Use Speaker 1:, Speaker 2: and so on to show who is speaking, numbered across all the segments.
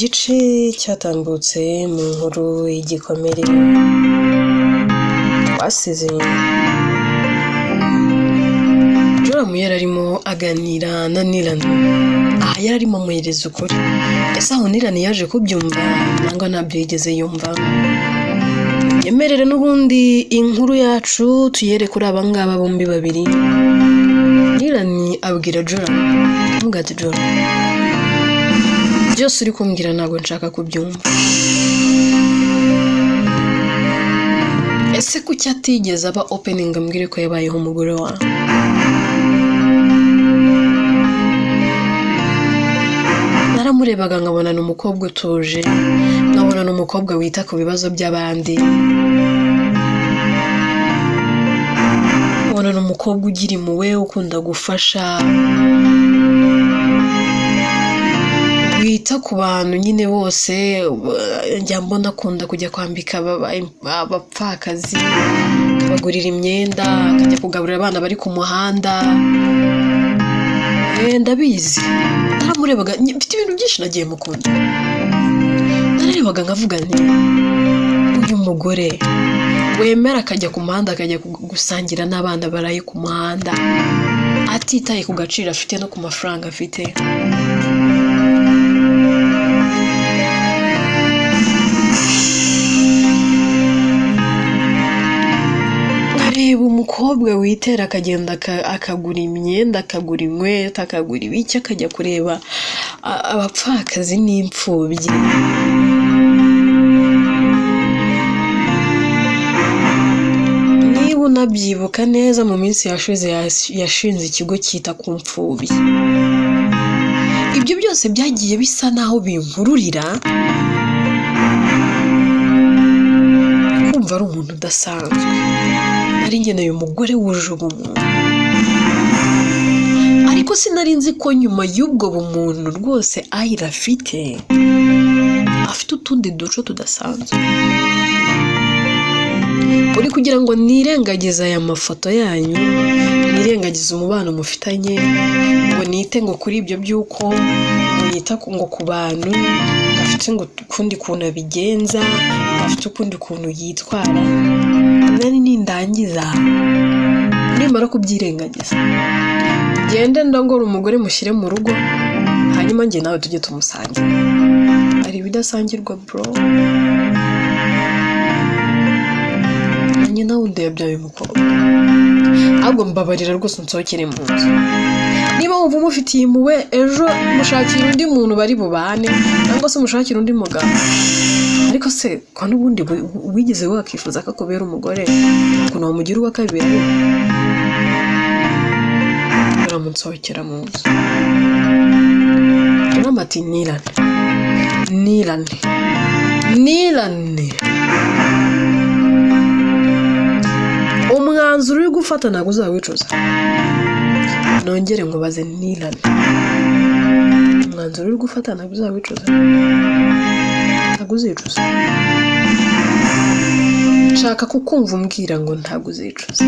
Speaker 1: gice cyatambutse mu nkuru y'igikomere twasize Joram yararimo aganira na Nirani yararimo amuhereza ukuri ese aho Nirani yaje kubyumva nangwa ntabyo yigeze yumva yemerere n'ubundi inkuru yacu tuyere kuri abangaba bombi babiri Nirani abwira Joram mugati Joram byose uri kumbwira ntabwo nshaka kubyumva ese kuki atigeze aba opening ambwire ko yabayeho umugore wa naramurebaga nkabona n'umukobwa utuje nkabona n'umukobwa wita ku bibazo by'abandi nkabona n'umukobwa ugira impuhwe ukunda gufasha wita ku bantu nyine bose njya mbona akunda kujya kwambika abapfakazi bagurira imyenda akajya kugaburira abana bari ku muhanda ndabizi naramurebaga mfite ibintu byinshi nagiye mukunda nararebaga nkavuga nti uyu mugore wemera akajya ku muhanda akajya gusangira n'abana baraye ku muhanda atitaye ku gaciro afite no ku mafaranga afite reba umukobwa witera akagenda akagura imyenda akagura inkweto akagura ibiki akajya kureba abapfakazi n'imfubyi niba unabyibuka neza mu minsi yashize yashinze ikigo cyita ku mfubyi ibyo byose byagiye bisa naho binkururira kumva ari umuntu udasanzwe ari ngeneye umugore wuje ubumuntu ariko sinari nzi ko nyuma y'ubwo bumuntu rwose Ayira afite utundi duco tudasanzwe uri kugira ngo nirengagize aya mafoto yanyu nirengagize umubano mufitanye ngo nite ngo kuri ibyo byuko yita ngo ku bantu afite ngo kundi kuntu abigenza afite ukundi kuntu yitwara nari nindangiza nimara kubyirengagiza gende ndongora umugore mushyire mu rugo hanyuma nge nawe tujye tumusangira ari bidasangirwa bro nawe ndebyaye umukobwa ahubwo mbabarira rwose nsohokere mu nzu niba wumva umufitiye impuhwe ejo mushakira undi muntu bari bubane cyangwa se mushakira undi mugabo ariko se kwa n'ubundi wigeze wakifuza ko akubera umugore ukuntu wamugira uwa kabiri baramunsohokera mu nzu turamati Nirani umwanzuro uri gufata ntabwo uzawicuza nongere ngo baze Nirani umwanzuro uri gufata ntabwo uzawicuza ntabwo uzicuza nshaka kukumva umbwira ngo ntabwo uzicuza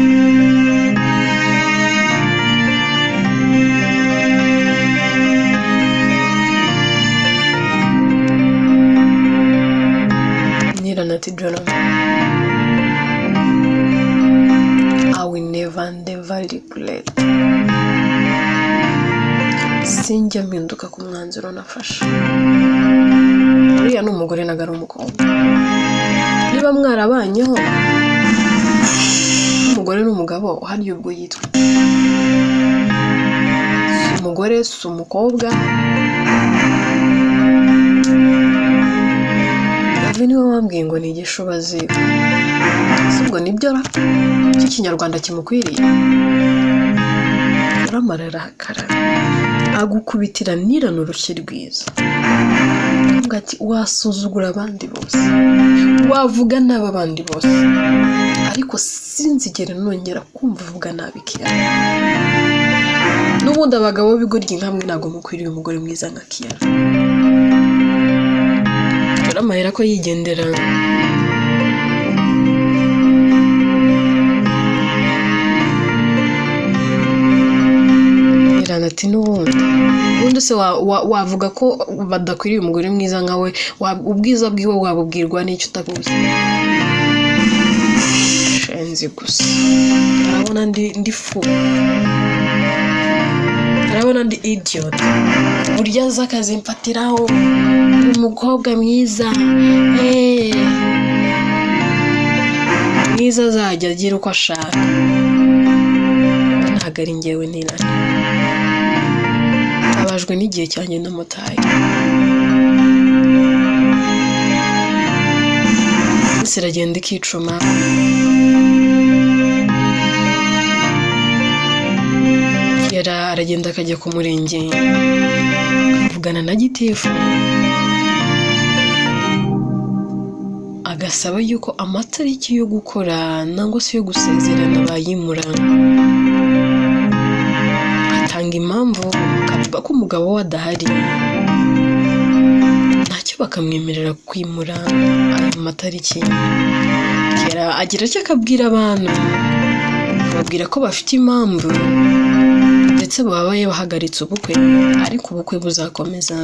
Speaker 1: Nirani ati Joram I will never regret sinjya mpinduka ku mwanzuro nafashe uriya n'umugore nagara umukobwa niba mwarabanyeho umugore n'umugabo hari ubwo yitwa umugore si umukobwa niwe wambwiye ngo nigishobazi sibwo nibyo cy'ikinyarwanda kimukwiriye aramarara agukubitira Nirani urushyi rwiza avuga ati wasuzugura abandi bose wavuga nabi abandi bose ariko sinzigera nongera kumva uvuga nabi Kiyara n'ubundi abagabo b'ibigoryi nkamwe ntabwo mukwiriye umugore mwiza nka Kiyara amahera ko yigendera Nirana ati n'ubundi se wavuga ko badakwiriye umugore mwiza nkawe, ubwiza bwiwe wabubwirwa n'icyo utabuzi. Shenzi gusa arabona ndi fu, arabona ndi idiot. Burya aza akazimfatiraho umukobwa mwiza, mwiza azajya agira uko ashaka. Ntabwo ari njyewe Nirana. Abajwe n'igihe cyanjye n'amutaye. Isi iragenda ikicuma. Yara aragenda akajya ku murenge akavugana na gitifu, agasaba yuko amatariki yo gukora nangwa se yo gusezerana bayimura. Atanga impamvu akavuga ko umugabo we adahari, ntacyo bakamwemerera kwimura ayo matariki. Yara agira icyo akabwira abantu, akababwira ko bafite impamvu ndetse babaye bahagaritse ubukwe, ariko ubukwe buzakomeza.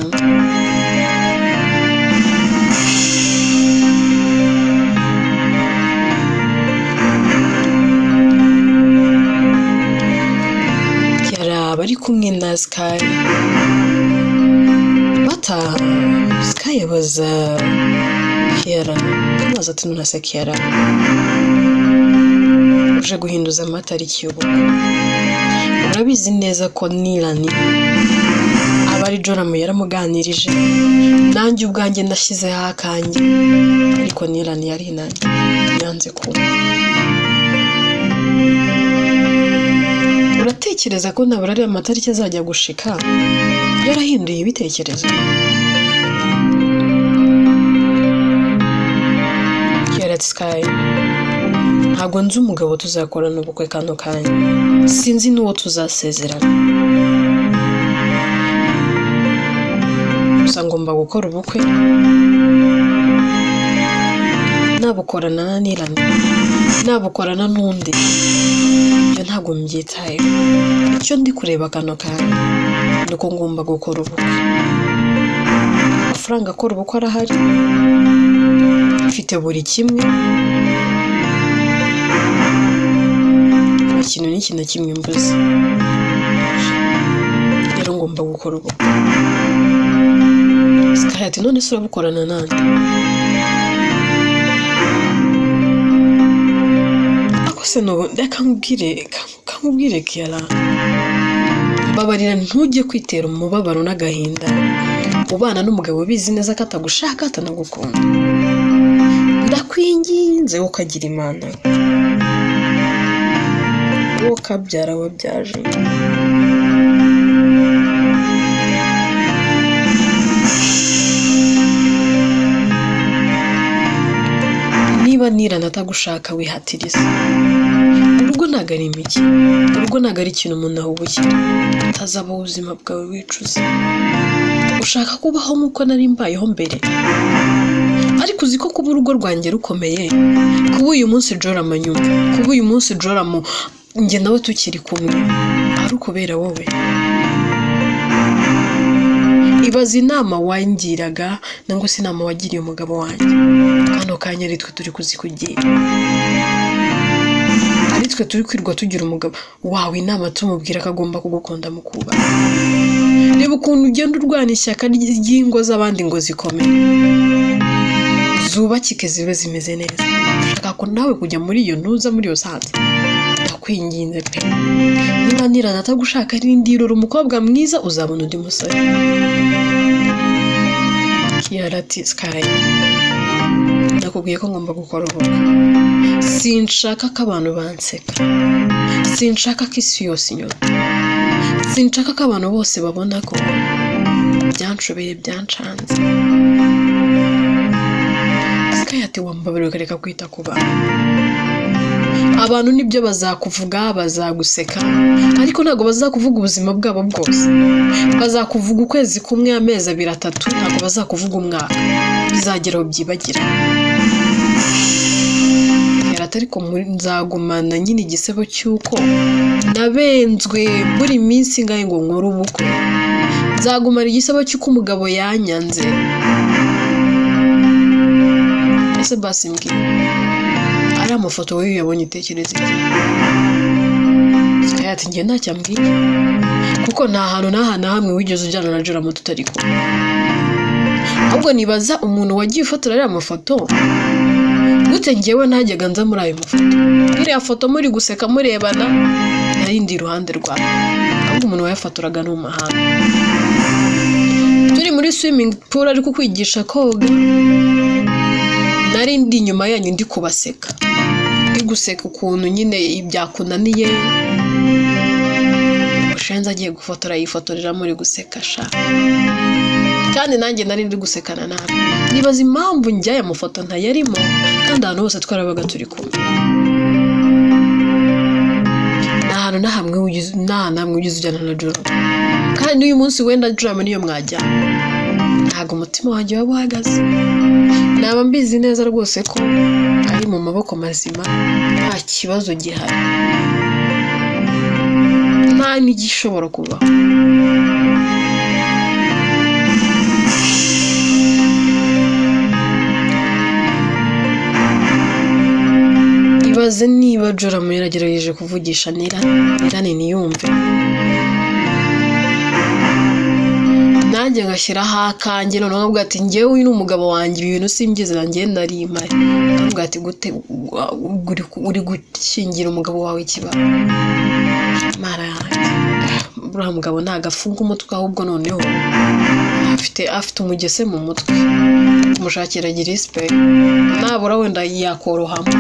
Speaker 1: Bari kumwe na Sky bataha. Sky yabaza Kiara, amaze ati none se Kiara uje guhinduza amatariki y'ubukwe, urabizi neza ko Nirani abari Joram yaramuganirije, nanjye ubwanjye ndashyizeho akanjye, ariko Nirani yarinanye yanze kumva. Uratekereza ko nabura ari amatariki azajya gushika yarahinduye ibitekerezo? Kiara Sky, ntabwo nzi umugabo tuzakorana ubukwe kano kanya, sinzi n'uwo tuzasezerana, gusa ngomba gukora ubukwe, nabukorana na Nirana, nabukorana n'undi, ibyo ntabwo mbyitayeho. Icyo ndi kureba kano kanya nuko ngomba gukora ubukwe. Amafaranga akora ubukwe arahari, mfite buri kimwe, ikintu n'iki na kimwe mbuze, rero ngomba gukora ubukwe. Sky ati none se urabukorana nande? Akose no reka nkubwire Kiara, babarira ntujye kwitera umubabaro n'agahinda ubana n'umugabo bizi neza ko atagushaka atanagukunda. Ndakwinginze ukagira Imana, wowe kabyara wabyaje. Niba Nirana atagushaka wihatiriza. Urugo ntabwo ari imigi, urugo ntabwo ari ikintu umuntu ahubukira, utazaba ubuzima bwawe wicuza. Ushaka kubaho nk'uko nari mbayeho mbere, ariko uzi ko kuba urugo rwanjye rukomeye, kuba uyu munsi Joram anyumva, kuba uyu munsi Joram njye nawe tukiri kumwe, ari ukubera wowe. Ibaza inama wangiraga nangwa se inama wagiriye umugabo wanjye, kano kanya ari twe turi kuzikugira, ari twe turi kwirwa tugira umugabo wawe inama tumubwira ko agomba kugukunda mukuba. Reba ukuntu ugenda urwana ishyaka ry'ingo z'abandi ngo zikomeye, zubakike zibe zimeze neza. Ushaka ko nawe kujya muri iyo ntuza muri iyo sanze? Ndakwinginze pe, niba Nirana atagushaka rindirura umukobwa mwiza uzabona undi musore. Kiara ati Sky, nakubwiye ko ngomba gukora ubukwe. Sinshaka ko abantu banseka, sinshaka ko isi yose inyota, sinshaka ko abantu bose babona ko byanshobeye byancanze. Sky ati wambabarira ukareka kwita ku bantu. Abantu nibyo bazakuvuga, bazaguseka, ariko ntabwo bazakuvuga ubuzima bwabo bwose. Bazakuvuga ukwezi kumwe, amezi 2 3, ntabwo bazakuvuga umwaka, bizageraho byibagira. ariko nzagumana nyine igisebo cy'uko nabenzwe buri minsi ngahe ngo nkore ubukwe, nzagumana igisebo cy'uko umugabo yanyanze. Ese basi mbwira, ari amafoto wowe yabonye utekereza iki? Ati njye ntacyo ambwira, kuko nta hantu na hamwe wigeze ujyana na Joramo tutari kumwe. Ahubwo nibaza umuntu wagiye ufotora ariya mafoto gute njyewe ntajyaga nza muri ayo mafoto. Iriya foto muri guseka murebana nari ndi iruhande rwawe, ahubwo umuntu wayafotoraga ni umuhanga. Turi muri swimming pool ari kukwigisha koga, nari ndi inyuma yanyu ndi kubaseka, ndi guseka ukuntu nyine ibyakunaniye. Ushenza agiye gufotora yifotorera muri guseka sha, kandi nanjye nari ndi gusekana nawe. Nibaza impamvu njya aya mafoto ntayarimo kandi ahantu hose twarabaga turi kumwe. Ahantu na hamwe ugize ujyana na Joramo, kandi uyu munsi wenda Joramo niyo mwajyana, ntabwo umutima wanjye waba uhagaze. Naba mbizi neza rwose ko ari mu maboko mazima, nta kibazo gihari, nta n'igishobora kubaho. Ibaze niba Joramo yaragerageje kuvugisha Nirane ntiyumve, nanjye ngashyiraho akanjye, noneho nkavuga ati njyewe uyu ni umugabo wanjye, ibi bintu simbyeze nanjye nari impari. Nkavuga ati gute uri gushyingira umugabo wawe ikibazo? Mara yanjye, buriya mugabo ntago afunga umutwe, ahubwo noneho afite umugese mu mutwe, kumushakira agira respect, nabura wenda yakorohamo.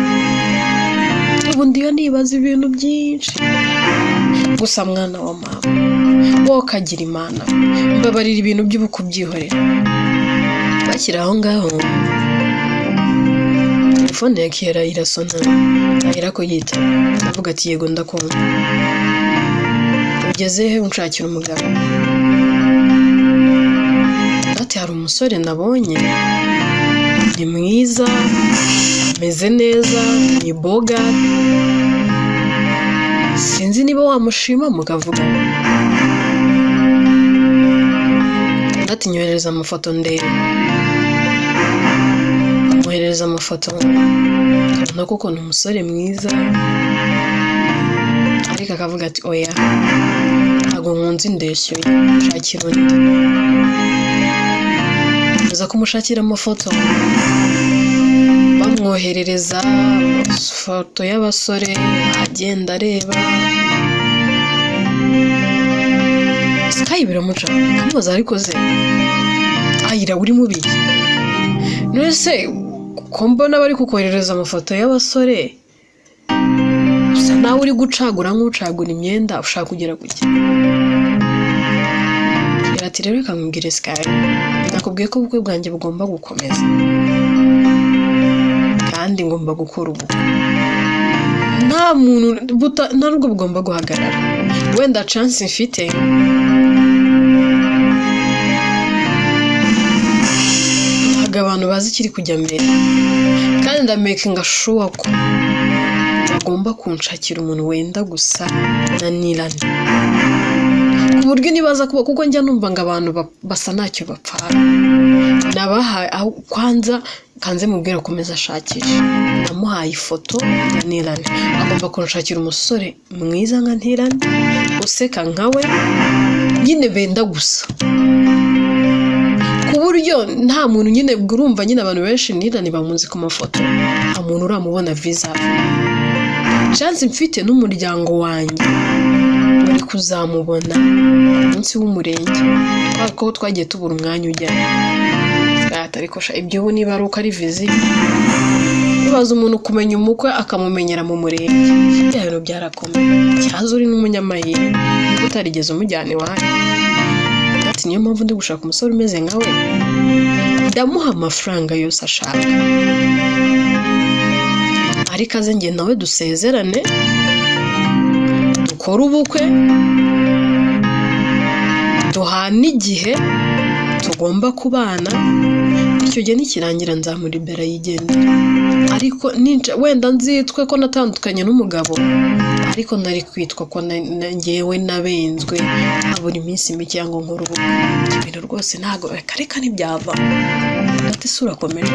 Speaker 1: Ubundi yo nibaza ibintu byinshi. Gusa mwana wa mama, wowe kagira Imana, mbabarira ibintu by'ubuku byihorera. Bakira aho ngaho telefone ya Kiera irasona, ahera ko yita, avuga ati yego ndakumva. Ugeze he unshakira umugabo? Ati hari umusore nabonye, ni mwiza, ameze neza, ni boga, sinzi niba wamushima mukavuga. Ati nyohereza amafoto ndebe, amuhereza amafoto, kabona koko ni umusore mwiza, ariko akavuga ati oya ntabwo nkunze indeshyo, shakira undi. Uza kumushakira amafoto, bamwoherereza amafoto y'abasore, agenda areba. Sky biramuca, kamubaza ariko ze ayira uri mubi. Nese ko mbona bari kukoherereza amafoto y'abasore, usa nawe uri gucagura nk'ucagura imyenda, ushaka kugera kuki? Ati rero kamubwire Sky, nakubwiye ko ubukwe bwanjye bugomba gukomeza, kandi ngomba gukora ubukwe, nta muntu ntabwo bugomba guhagarara. Wenda chance mfite ntabwo abantu bazi ikiri kujya mbere, kandi ndamakinga sure ko bagomba kunshakira umuntu wenda gusa na Nirane, ku buryo nibaza kuba, kuko njya numva ngo abantu basa ntacyo bapfara. Nabahaye aho kwanza kanze mubwira komeza ashakisha, namuhaye ifoto ya Nirane, agomba kunshakira umusore mwiza nka Nirane, useka nkawe, nyine benda gusa, ku buryo nta muntu nyine urumva nyine abantu benshi Nirane bamuzi ku mafoto, nta muntu uramubona visa. Chance mfite n'umuryango wanjye bari kuzamubona umunsi w'umurenge, kuko twagiye tubura umwanya ujyayo. Ariko ibyo ubu niba ari uko ari visit, bibaza umuntu kumenya umukwe akamumenyera mu murenge, ibyo bintu byarakomeye. Cyazo uri n'umunyamahirwe utarigeze umujyana iwawe. Ati niyo mpamvu ndi gushaka umusore umeze nkawe, ndamuha amafaranga yose ashaka, ariko aze njye nawe dusezerane, dukore ubukwe, duhana igihe, tugomba kubana, icyo gihe nikirangira nzamuribera yigenda. Ariko wenda nzitwe ko natandukanye n'umugabo, ariko nari kwitwa ko ngewe nabenzwe habura iminsi mike ngo nkore ubukwe. Ibyo bintu rwose ntago reka ntibyava. Ati sura komeje,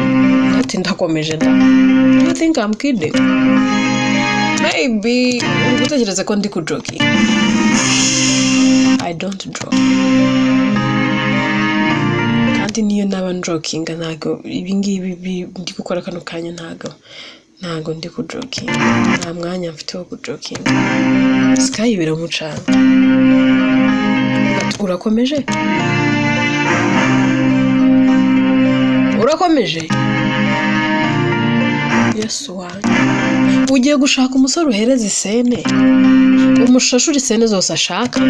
Speaker 1: ati ndakomeje da. Do you think I'm kidding? Maybe ugutekereza ko ndi kujoking. I don't joke. Kandi niyo naba joking ntago ibingibi ndi gukora kano kanya ntago ndi kujoking. Nta mwanya mfite wo kujoking. Sky biramucana. Urakomeje? Urakomeje? Yesu wanjye. Ugiye gushaka umusore uhereza isene, umushashura isene zose ashaka,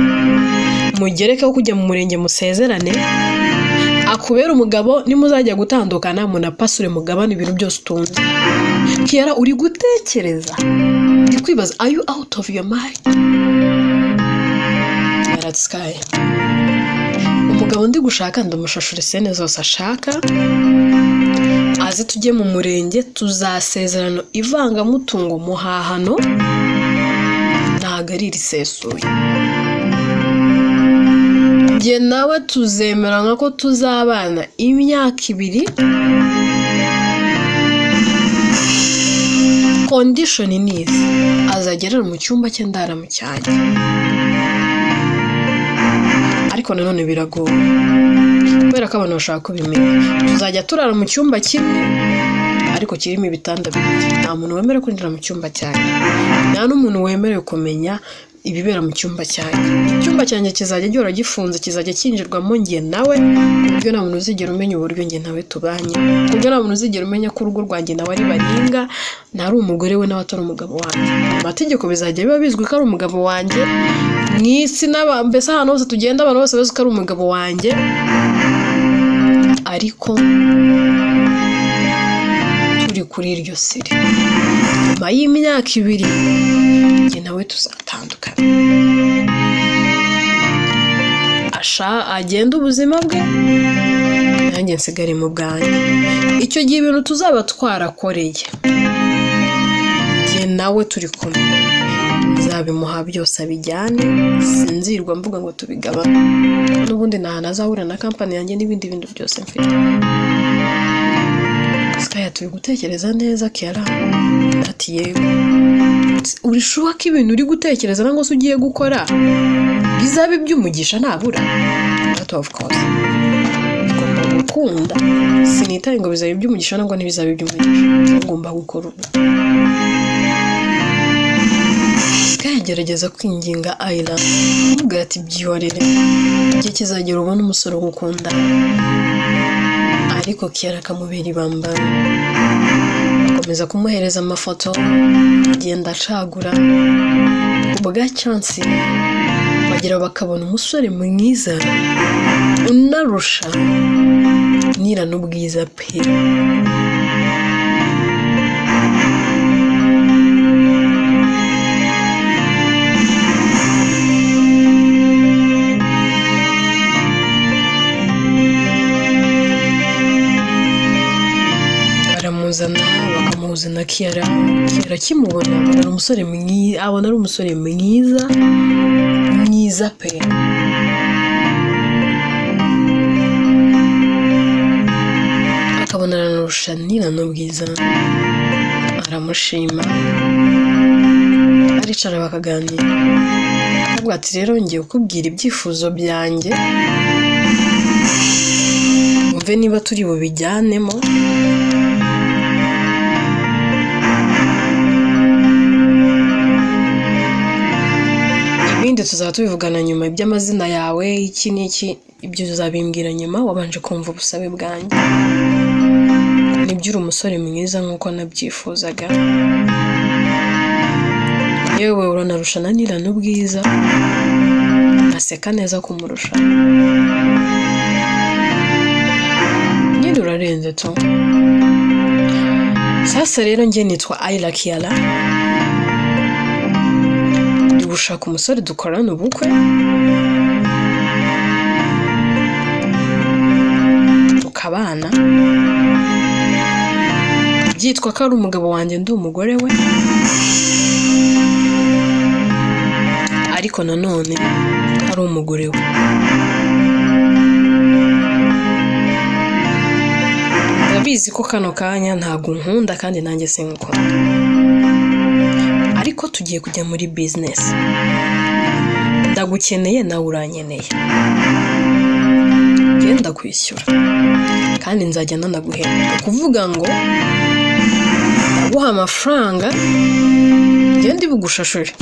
Speaker 1: mugerekeho kujya mu murenge musezerane, akubera umugabo, nimuzajya gutandukana munapasure mugabane ibintu byose utunze. Kiara uri gutekereza, ndi kwibaza, are you out of your mind? Sky, umugabo ndi gushaka ndamushashura isene zose ashaka, aze tujye mu murenge tuzasezerano ivangamutungo muhahano, ntago ari risesuye. Njye nawe tuzemera nkako tuzabana imyaka 2. Condition ni izi, azagerera mu cyumba cye ndara mu cyanjye. Ariko nanone biragoye kubera ko abantu bashaka kubimenya. Tuzajya turara mu cyumba kimwe ariko kirimo ibitanda 2. Nta muntu wemera kwinjira mu cyumba cyanjye, nta n'umuntu wemerewe kumenya ibibera mu cyumba cyanjye. Icyumba cyanjye kizajya gihora gifunze, kizajya kinjirwamo njye nawe, kubyo nta muntu uzigera umenya uburyo njye nawe tubanye, kubyo nta muntu uzigera umenya ko urugo rwanjye nawe ari baringa, ntari umugore we nawe atari umugabo wanjye. Amategeko bizajya biba bizwi ko ari umugabo wanjye mw'isi, mbese ahantu hose tugenda abantu bose bazi ko ari umugabo wanjye. Ariko turi kuri iryo siri, nyuma y'imyaka 2 njye nawe tuzatandukana. Agenda ubuzima bwe, nanjye nsigare mu bwanjye. Icyo gihe ibintu tuzaba twarakoreye njye nawe turi kumwe, nzabimuha byose abijyane, sinzirwa mvuga ngo tubigabane. N'ubundi nahana azahura na company yanjye n'ibindi bintu byose mfite. Sky turi gutekereza neza Kiara. Ati yego. Urishuka ko ibintu uri gutekereza nango se ugiye gukora bizabe by'umugisha ntabura? That of course. Ngomba gukunda. Sinitaye ngo bizabe by'umugisha nango ntibizabe by'umugisha. Ngomba gukora ubu. Sky gerageza kwinginga Ayla. Ubwo ati byihorere. Igihe kizagera ubona umusore ugukunda. Ariko Kiara akamubera ibambara. Akomeza kumuhereza amafoto, agenda acagura. Ubwa chance bagira bakabona umusore mwiza unarusha nira n'ubwiza pe. Bakamuzana Kiara kimubona abona umusore mwiza, abona ari umusore mwiza pe. Akabona ararusha nira n'ubwiza, aramushima, aricara bakaganira. Avuga ati rero ngiye kukubwira ibyifuzo byanjye, umve niba turi bubijyanemo. Ibindi tuzaba tubivugana nyuma, iby'amazina yawe iki n'iki ibyo tuzabimbwira nyuma, wabanje kumva ubusabe bwanjye. Nibyo uri umusore mwiza nkuko nabyifuzaga, yewe uranarusha nanira n'ubwiza, aseka neza kumurusha, nyine urarenze to. Sasa rero njye nitwa Ayla Kiara, ndi gushaka umusore dukorana ubukwe. tukabana byitwa ko ari umugabo wanjye ndi umugore we, ariko nanone ari umugore we. Ndabizi ko kano kanya ntabwo nkunda kandi nanjye sinkunda, ariko tugiye kujya muri business. Ndagukeneye nawe uranyeneye, genda kwishyura kandi nzajya nanaguhemba. Kuvuga ngo ndaguha amafaranga genda bugushashura,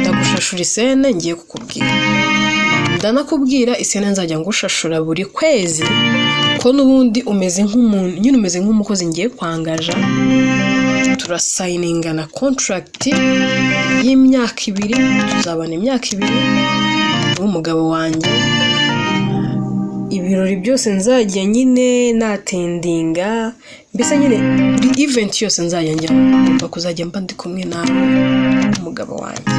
Speaker 1: ndagushashura isene ngiye kukubwira, ndanakubwira isene nzajya ngushashura buri kwezi, ko n'ubundi umeze nk'umuntu nyine, umeze nk'umukozi ngiye kwangaja. Turasayininga na contract y'imyaka 2, tuzabana imyaka 2 n'umugabo wanjye. Ibirori byose nzajya nyine natendinga, mbese nyine buri event yose nzajya njya, ngomba kuzajya mba ndi kumwe nawe umugabo wanjye.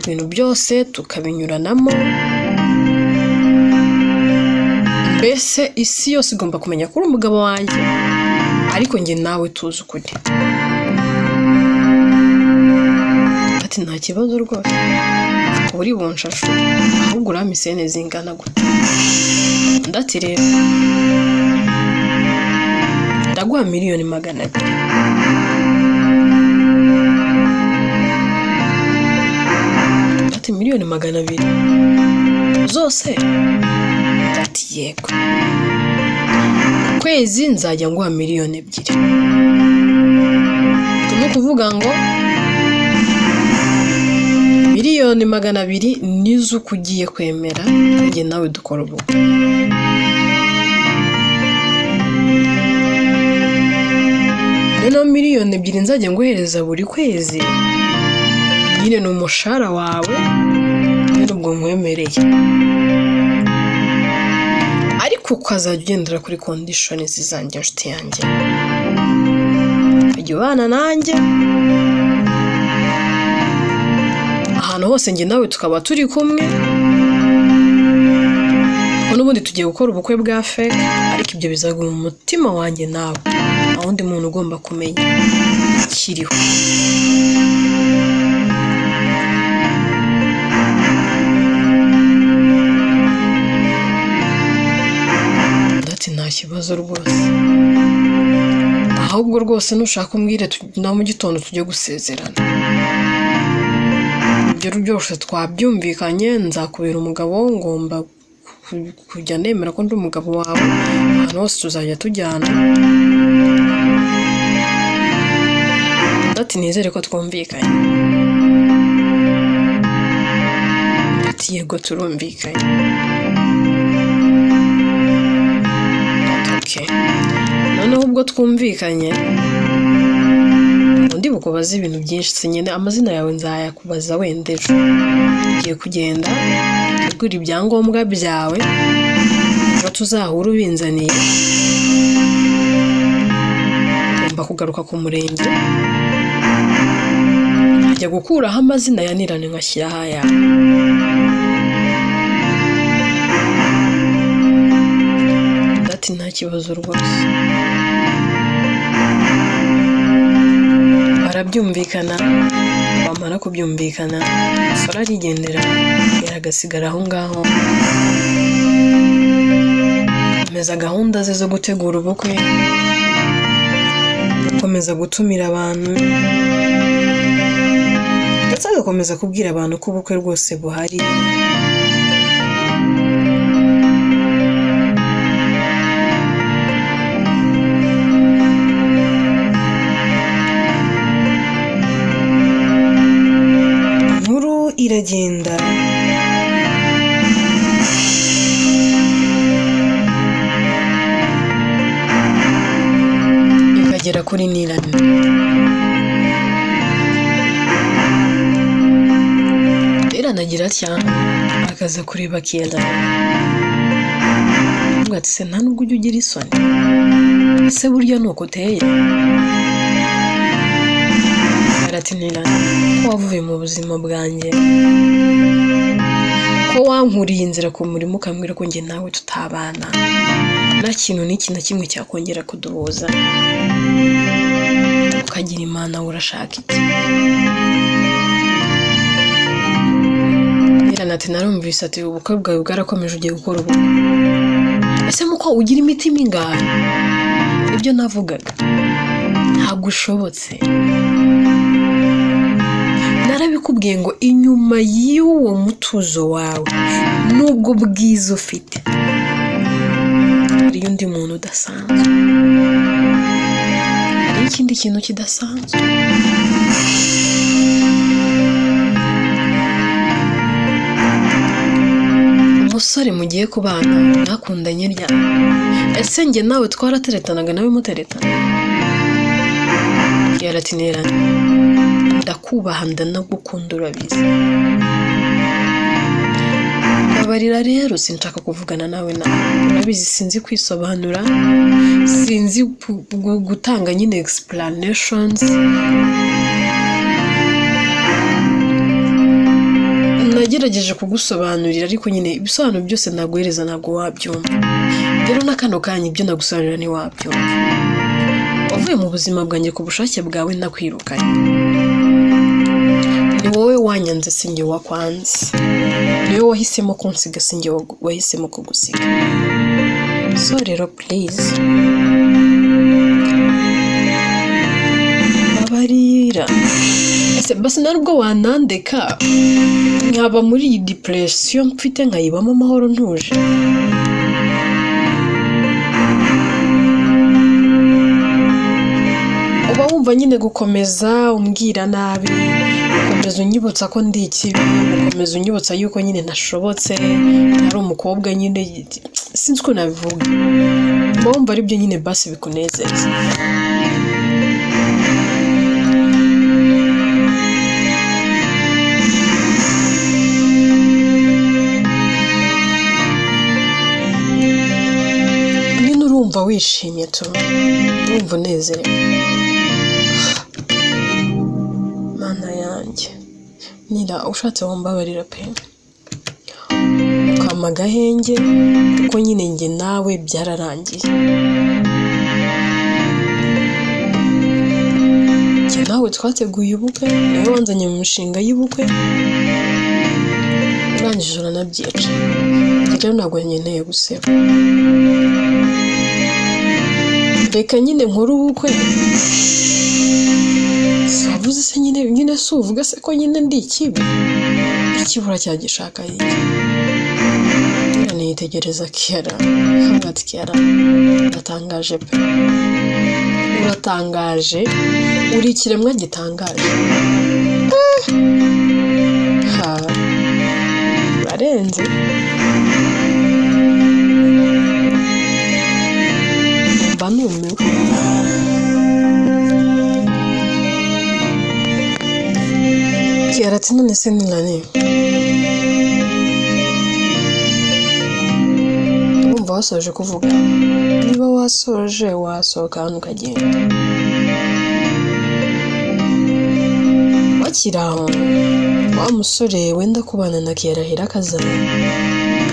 Speaker 1: Ibintu byose tukabinyuranamo, mbese isi yose igomba kumenya ko uri umugabo wanjye, ariko njye nawe tuzi ukuri. Ati nta kibazo rwose, uri bunshashura, ahubwo urama isene zingana gute. Ndati rero ndaguha miliyoni 200. Ati miliyoni 200 zose? Ati yego. Kwezi nzajya nguha miliyoni 2. Ni kuvuga ngo miliyoni 200 nizo kugiye kwemera njye nawe dukora ubukwe. Rero miliyoni 2 nzajya nguhereza buri kwezi, nyine ni umushahara wawe, rero ubwo nkwemereye, ariko ukazajya ugendera kuri conditions zanjye nshuti yanjye. Ujye ubana nanjye ahantu hose, njye nawe tukaba turi kumwe, n'ubundi tugiye gukora ubukwe bwa fake, ariko ibyo bizaguma mu mutima wanjye nawe, aho undi muntu ugomba kumenya kiriho. Ndati nta kibazo rwose, ahubwo rwose nushaka umbwire na mu gitondo tujye gusezerana. Ibyo byose twabyumvikanye, nzakubera umugabo, ngomba kujya nemera ko ndi umugabo wawe, ahantu hose tuzajya tujyana. Ati nizere ko twumvikanye. Ati yego turumvikanye. Okay. Noneho ubwo twumvikanye, undi bukubaza ibintu byinshi, nyine amazina yawe nzayakubaza wenda ejo. Ugiye kugenda tegura ibyangombwa byawe, ejo tuzahura ubinzaniye. Ngomba kugaruka ku murenge, njya gukuraho amazina yanirane ngashyiraho ayawe. Ati nta kibazo rwose. Barabyumvikana, bamara kubyumvikana, Sora arigendera, yaragasigara aho ngaho, komeza gahunda ze zo gutegura ubukwe, komeza gutumira abantu, ndetse agakomeza kubwira abantu ko ubukwe rwose buhari. Iragenda ikagera kuri Nirane. Iranagira cyane akaza kureba Kiela, ngo ati se nta nubwo ujya ugira isoni, ese burya nuko uteye? Ati Nirane, ko wavuye mu buzima bwanjye, ko wankuriye inzira ku murimo ukambwira ko njye nawe tutabana, nta kintu n'iki na kimwe cyakongera kuduhuza ukagira imana urashaka iki. Ati narumvise ati ubukwe bwawe bwarakomeje ugiye gukora ubukwe. Ese muko ugira imitima ingahe? Ibyo navugaga ntabwo ushobotse. Narabikubwiye ngo inyuma y'uwo mutuzo wawe nubwo bwiza ufite hari undi muntu udasanzwe, hari ikindi kintu kidasanzwe. Umusore mugiye kubana mwakundanye ryari? Ese njye nawe twarateretanaga nawe muteretana? Yaratinirana ndakubaha ndanagukunda urabizi. Babarira rero sinshaka kuvugana nawe urabizi sinzi kwisobanura, sinzi gutanga nyine explanations. Nagerageje kugusobanurira ariko nyine ibisobanuro byose naguhereza ntabwo wabyumva. Rero nakano kanya ibyo nagusobanurira ni wabyumva. Wavuye mu buzima bwanjye ku bushake bwawe nakwirukanye. Ni wowe wanyanze sinjye wakwanze. Ni wowe wahisemo kunsiga sinjye wahisemo kugusiga. So rero please babarira. Ese basi narubwo wanandeka nkaba muri iyi depression mfite nkayibamo amahoro ntuje. Uba wumva nyine gukomeza umbwira nabi, gukomeza unyibutsa ko ndi ikibi, gukomeza unyibutsa yuko nyine ntashobotse, ari umukobwa nyine sinzi uko nabivuga. Uba wumva ari byo nyine basi bikunezeza. Urumva wishimye tu, urumva unezerewe. Mana yanjye nira ushatse wambabarira pe ukama agahenge kuko nyine njye nawe byararangiye. Njye nawe twateguye ubukwe, nawe wanzanye mu mishinga y'ubukwe urangije uranabyica. Rero ntabwo nkeneye guseba. Reka nyine nkuru ubukwe. Savuze se nyine si uvuga se ko nyine ndi ikibi. Ikibura cyagishaka yiki. Nitegereza Kiara. Hangati Kiara. Uratangaje pe. Uratangaje. Uri ikiremwa gitangaje. Urarenze. Banumiwe. Kiara ati none se nilane. Urumva wasoje kuvuga? Niba wasoje wasohoka hano ukagenda. Wakiraho wa musore wenda kubana na Kiara hera akazana.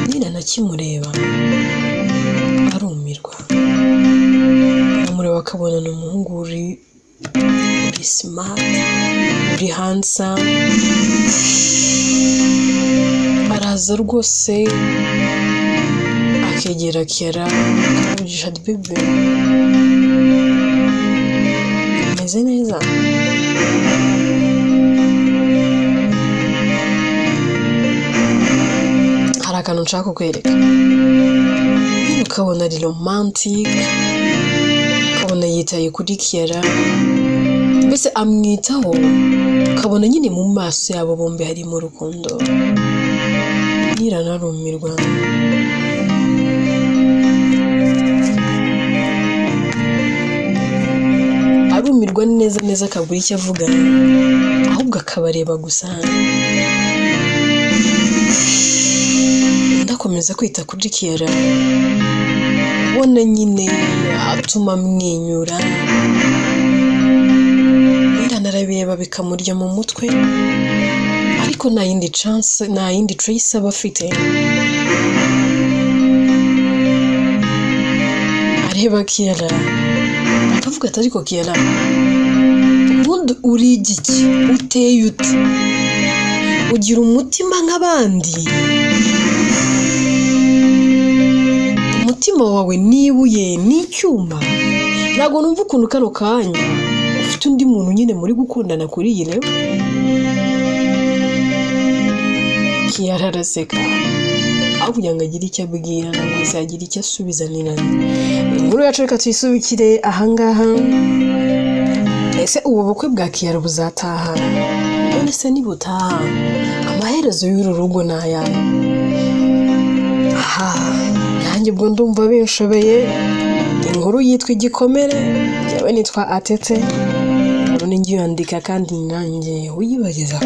Speaker 1: Nyine nakimureba arumirwa. Amureba akabona ni umuhungu uri smart, uri handsome. Araza rwose akegera Kiara akavugisha ati bebe umeze neza. Hari akantu nshaka kukwereka. Ukabona ari romantic, ukabona yitaye kuri Kiara, mbese amwitaho, ukabona nyine mu maso yabo bombi harimo urukundo. Niranarumirwa. Arumirwa neza akabura icyo avuga, ahubwo akabareba gusa. Ndakomeza kwita kuri Kiara, ubona nyine atuma mwenyura. Niranarabireba bikamurya mu mutwe, ariko nta yindi chance, nta yindi choice aba afite. areba Kiara akavuga ati ariko Kiara ubundi uri igiki uteye ute ugira umutima nk'abandi umutima wawe nibuye n'icyuma ntabwo numva ukuntu kano kanya ufite undi muntu nyine muri gukundana kuri iyi level. Kiara araseka aho kugira ngo agire icyo abwira ntabwo azagira icyo asubizanira. Inkuru yacu reka tuyisubikire ahangaha. Ese ubu bukwe bwa Kiara buzataha? None se nibutaha amaherezo y'uru rugo ni ayahe? Nanjye ubwo ndumva binshobeye. Inkuru yitwa Igikomere, yewe nitwa Atete. None ngiye yandika kandi nanjye uyibagezaho.